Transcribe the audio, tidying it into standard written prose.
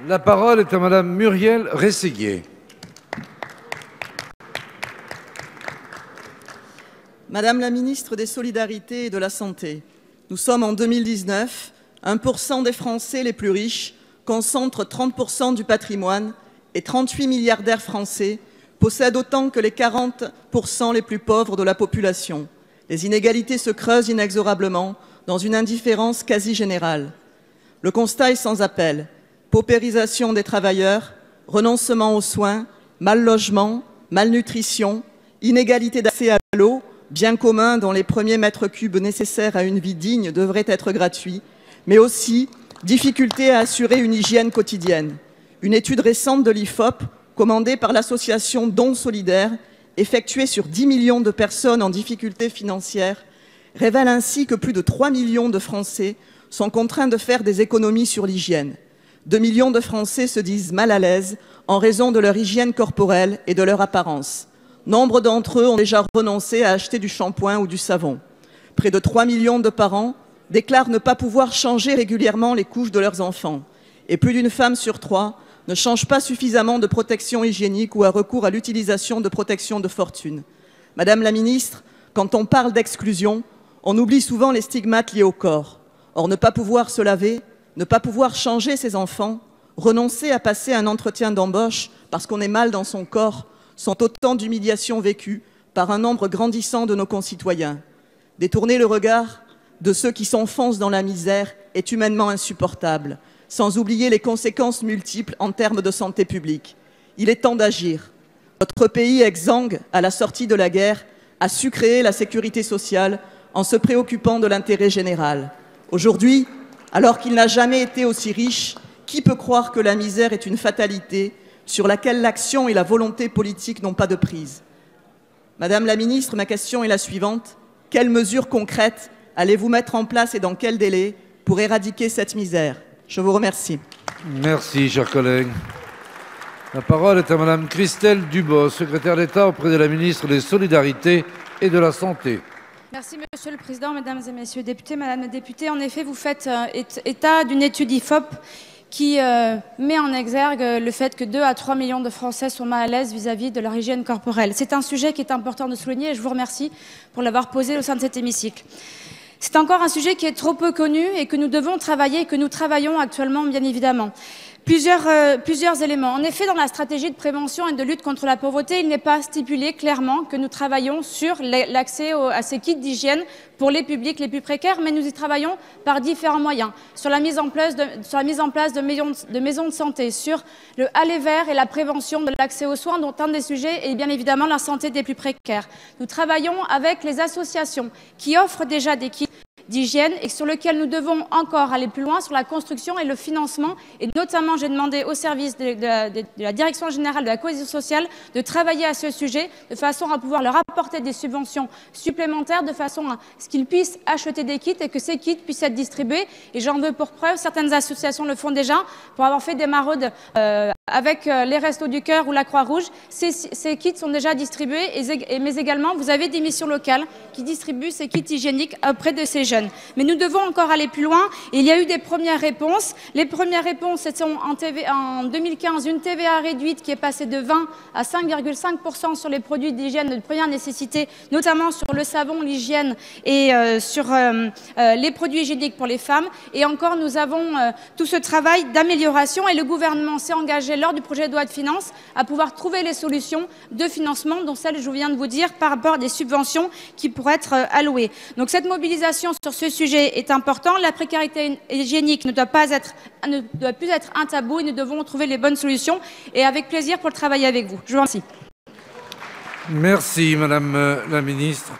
La parole est à Madame Muriel Rességuier. Madame la ministre des Solidarités et de la Santé, nous sommes en 2019, 1% des Français les plus riches concentrent 30% du patrimoine et 38 milliardaires français possèdent autant que les 40% les plus pauvres de la population. Les inégalités se creusent inexorablement dans une indifférence quasi générale. Le constat est sans appel. Paupérisation des travailleurs, renoncement aux soins, mal logement, malnutrition, inégalité d'accès à l'eau, bien commun dont les premiers mètres cubes nécessaires à une vie digne devraient être gratuits, mais aussi difficulté à assurer une hygiène quotidienne. Une étude récente de l'IFOP, commandée par l'association Dons Solidaires, effectuée sur 10 millions de personnes en difficulté financière, révèle ainsi que plus de 3 millions de Français sont contraints de faire des économies sur l'hygiène. 2 millions de Français se disent mal à l'aise en raison de leur hygiène corporelle et de leur apparence. Nombre d'entre eux ont déjà renoncé à acheter du shampoing ou du savon. Près de 3 millions de parents déclarent ne pas pouvoir changer régulièrement les couches de leurs enfants. Et plus d'une femme sur 3 ne change pas suffisamment de protection hygiénique ou a recours à l'utilisation de protections de fortune. Madame la ministre, quand on parle d'exclusion, on oublie souvent les stigmates liés au corps. Or, ne pas pouvoir se laver, ne pas pouvoir changer ses enfants, renoncer à passer un entretien d'embauche parce qu'on est mal dans son corps, sont autant d'humiliations vécues par un nombre grandissant de nos concitoyens. Détourner le regard de ceux qui s'enfoncent dans la misère est humainement insupportable, sans oublier les conséquences multiples en termes de santé publique. Il est temps d'agir. Notre pays, exsangue à la sortie de la guerre, a su créer la sécurité sociale en se préoccupant de l'intérêt général. Aujourd'hui, alors qu'il n'a jamais été aussi riche, qui peut croire que la misère est une fatalité sur laquelle l'action et la volonté politique n'ont pas de prise? Madame la ministre, ma question est la suivante. Quelles mesures concrètes allez-vous mettre en place et dans quel délai pour éradiquer cette misère? Je vous remercie. Merci, chers collègues. La parole est à Madame Christelle Dubos, secrétaire d'État auprès de la ministre des Solidarités et de la Santé. Merci Monsieur le Président, Mesdames et Messieurs les députés. Madame la députée, en effet, vous faites état d'une étude IFOP qui met en exergue le fait que 2 à 3 millions de Français sont mal à l'aise vis-à-vis de leur hygiène corporelle. C'est un sujet qui est important de souligner et je vous remercie pour l'avoir posé au sein de cet hémicycle. C'est encore un sujet qui est trop peu connu et que nous devons travailler et que nous travaillons actuellement, bien évidemment. Plusieurs éléments. En effet, dans la stratégie de prévention et de lutte contre la pauvreté, il n'est pas stipulé clairement que nous travaillons sur l'accès à ces kits d'hygiène pour les publics les plus précaires, mais nous y travaillons par différents moyens. Sur la mise en place de maisons de santé, sur le aller vers et la prévention de l'accès aux soins, dont un des sujets est bien évidemment la santé des plus précaires. Nous travaillons avec les associations qui offrent déjà des kits d'hygiène et sur lequel nous devons encore aller plus loin sur la construction et le financement. Et notamment, j'ai demandé au service de la Direction générale de la cohésion sociale de travailler à ce sujet de façon à pouvoir leur apporter des subventions supplémentaires de façon à ce qu'ils puissent acheter des kits et que ces kits puissent être distribués. Et j'en veux pour preuve, certaines associations le font déjà pour avoir fait des maraudes avec les Restos du Cœur ou la Croix-Rouge. Ces kits sont déjà distribués, mais également vous avez des missions locales qui distribuent ces kits hygiéniques auprès de ces jeunes. Mais nous devons encore aller plus loin. Et il y a eu des premières réponses. Les premières réponses, c'était en 2015 une TVA réduite qui est passée de 20 à 5,5% sur les produits d'hygiène de première nécessité, notamment sur le savon, l'hygiène et sur les produits hygiéniques pour les femmes. Et encore, nous avons tout ce travail d'amélioration et le gouvernement s'est engagé lors du projet de loi de finances à pouvoir trouver les solutions de financement, dont celle, je viens de vous dire, par rapport à des subventions qui pourraient être allouées. Donc cette mobilisation sur ce sujet est important. La précarité hygiénique ne doit plus être un tabou et nous devons trouver les bonnes solutions et avec plaisir pour le travailler avec vous. Je vous remercie. Merci Madame la Ministre.